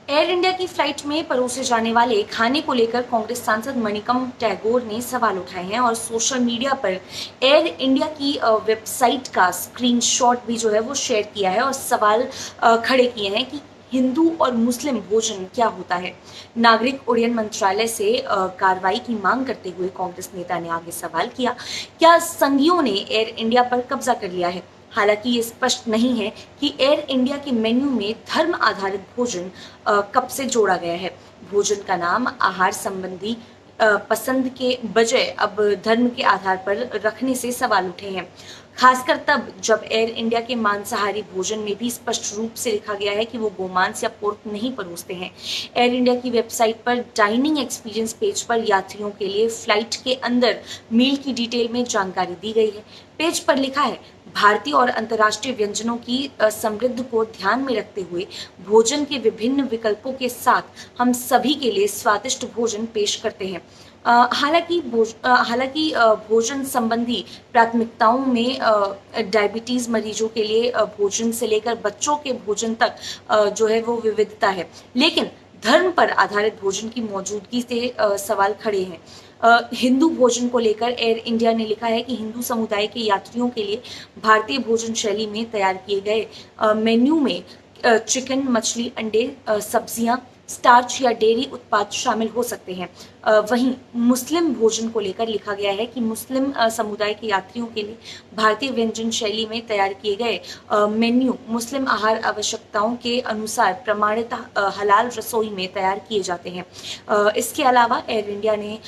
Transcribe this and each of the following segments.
Air India की flight में परोसे जाने वाले खाने को लेकर कांग्रेस सांसद मणिकम टैगोर ने सवाल उठाए हैं और सोशल मीडिया पर एयर इंडिया की वेबसाइट का स्क्रीनशॉट भी जो है वो शेयर किया है और सवाल खड़े किए हैं कि हिंदू और मुस्लिम भोजन क्या होता है। नागरिक उड्डयन मंत्रालय से कार्रवाई की मांग करते हुए कांग्रेस नेता ने आगे सवाल किया, क्या संघियों ने एयर इंडिया पर कब्जा कर लिया है? हालांकि ये स्पष्ट नहीं है कि एयर इंडिया के मेन्यू में धर्म आधारित भोजन कब से जोड़ा गया है। भोजन का नाम आहार संबंधी पसंद के बजाय अब धर्म के आधार पर रखने से सवाल उठे हैं, खासकर तब जब एयर इंडिया के मांसाहारी भोजन में भी स्पष्ट रूप से लिखा गया है कि वो गोमांस या पोर्क नहीं परोसते हैं। एयर इंडिया की वेबसाइट पर डाइनिंग एक्सपीरियंस पेज पर यात्रियों के लिए फ्लाइट के अंदर मील की डिटेल में जानकारी दी गई है। पेज पर लिखा है, भारतीय और अंतर्राष्ट्रीय व्यंजनों की समृद्ध को ध्यान में रखते हुए भोजन के विभिन्न विकल्पों के साथ हम सभी के लिए स्वादिष्ट भोजन पेश करते हैं। हालांकि भोजन संबंधी प्राथमिकताओं में डायबिटीज मरीजों के लिए भोजन से लेकर बच्चों के भोजन तक जो है वो विविधता है, लेकिन धर्म पर आधारित भोजन की मौजूदगी से सवाल खड़े हैं। हिंदू भोजन को लेकर एयर इंडिया ने लिखा है कि हिंदू समुदाय के यात्रियों के लिए भारतीय भोजन शैली में तैयार किए गए मेन्यू में चिकन, मछली, अंडे, सब्जियां, स्टार्च या डेयरी उत्पाद शामिल हो सकते हैं। वहीं मुस्लिम भोजन को लेकर लिखा गया है कि मुस्लिम समुदाय के यात्रियों के लिए भारतीय व्यंजन शैली में तैयार किए गए मेन्यू मुस्लिम आहार आवश्यकताओं के अनुसार प्रमाणित हलाल रसोई में तैयार किए जाते हैं। इसके अलावा एयर इंडिया ने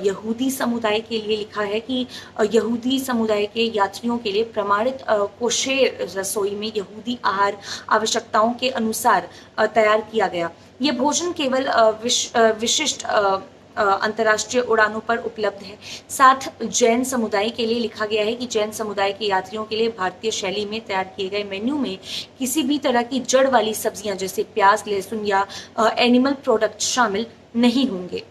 यहूदी समुदाय के लिए लिखा है कि यहूदी समुदाय के यात्रियों के लिए प्रमाणित कोशेर रसोई में यहूदी आहार आवश्यकताओं के अनुसार तैयार किया गया। ये भोजन केवल विशिष्ट अंतर्राष्ट्रीय उड़ानों पर उपलब्ध है। साथ जैन समुदाय के लिए लिखा गया है कि जैन समुदाय के यात्रियों के लिए भारतीय शैली में तैयार किए गए मेन्यू में किसी भी तरह की जड़ वाली सब्जियां जैसे प्याज, लहसुन या एनिमल प्रोडक्ट शामिल नहीं होंगे।